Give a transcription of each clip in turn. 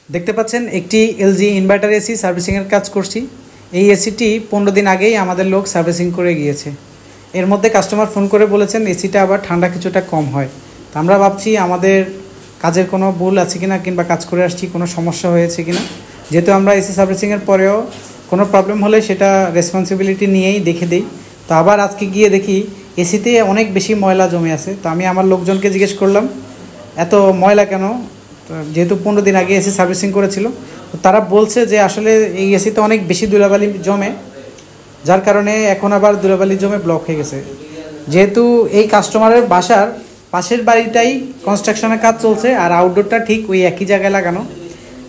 দেখতে পাচ্ছেন একটি এলজি ইনভার্টার এসি সার্ভিসিংয়ের কাজ করছি। এই এসিটি 15 দিন আগেই আমাদের লোক সার্ভিসিং করে গিয়েছে। এর মধ্যে কাস্টমার ফোন করে বলেছেন এসিটা আবার ঠান্ডা কিছুটা কম হয়। তো আমরা ভাবছি আমাদের কাজের কোনো ভুল আছে কিনা, কিংবা কাজ করে আসছি কোনো সমস্যা হয়েছে কিনা। যেহেতু আমরা এসি সার্ভিসিংয়ের পরেও কোনো প্রবলেম হলে সেটা রেসপন্সিবিলিটি নিয়েই দেখে দিই। তো আবার আজকে গিয়ে দেখি এসিতে অনেক বেশি ময়লা জমে আছে। তো আমি আমার লোকজনকে জিজ্ঞেস করলাম এত ময়লা কেন, যেহেতু 15 দিন আগে এসি সার্ভিসিং করেছিল। তো তারা বলছে যে আসলে এই এসিতে অনেক বেশি ধুলাবালি জমে, যার কারণে এখন আবার ধুলাবালি জমে ব্লক হয়ে গেছে। যেহেতু এই কাস্টমারের বাসার পাশের বাড়িটাই কনস্ট্রাকশনের কাজ চলছে আর আউটডোরটা ঠিক ওই একই জায়গায় লাগানো,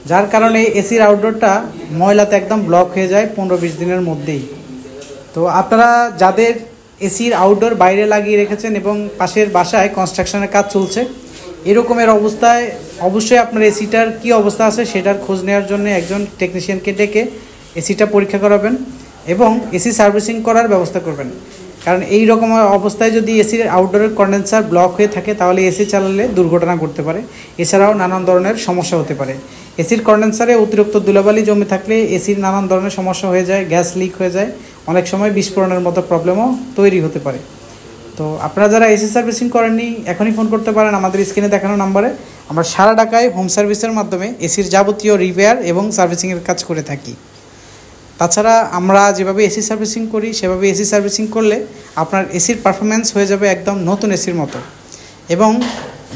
যার কারণে এসির আউটডোরটা ময়লাতে একদম ব্লক হয়ে যায় 15-20 দিনের মধ্যেই। তো আপনারা যাদের এসির আউটডোর বাইরে লাগিয়ে রেখেছেন এবং পাশের বাসায় কনস্ট্রাকশনের কাজ চলছে, এরকমের অবস্থায় অবশ্যই আপনার এসিটার কী অবস্থা আছে সেটার খোঁজ নেওয়ার জন্য একজন টেকনিশিয়ানকে ডেকে এসিটা পরীক্ষা করাবেন এবং এসি সার্ভিসিং করার ব্যবস্থা করবেন। কারণ এই রকম অবস্থায় যদি এসির আউটডোরের কন্ডেন্সার ব্লক হয়ে থাকে তাহলে এসি চালালে দুর্ঘটনা ঘটতে পারে, এছাড়াও নানান ধরনের সমস্যা হতে পারে। এসির কন্ডেন্সারে অতিরিক্ত ধুলাবালি জমে থাকলে এসির নানান ধরনের সমস্যা হয়ে যায়, গ্যাস লিক হয়ে যায়, অনেক সময় বিস্ফোরণের মতো প্রবলেমও তৈরি হতে পারে। তো আপনারা যারা এসি সার্ভিসিং করেননি এখনই ফোন করতে পারেন আমাদের স্ক্রিনে দেখানো নাম্বারে। আমরা সারা ঢাকায় হোম সার্ভিসের মাধ্যমে এসির যাবতীয় রিপেয়ার এবং সার্ভিসিংয়ের কাজ করে থাকি। তাছাড়া আমরা যেভাবে এসি সার্ভিসিং করি সেভাবে এসি সার্ভিসিং করলে আপনার এসির পারফরমেন্স হয়ে যাবে একদম নতুন এসির মতো। এবং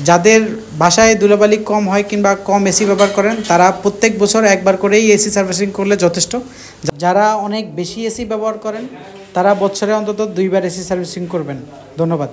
যাদের বাসায় ধুলাবালি কম হয় কিংবা কম এসি ব্যবহার করেন তারা প্রত্যেক বছর একবার করেই এসি সার্ভিসিং করলে যথেষ্ট। যারা অনেক বেশি এসি ব্যবহার করেন তারা বছরে অন্তত 2বার এসি সার্ভিসিং করবেন। ধন্যবাদ।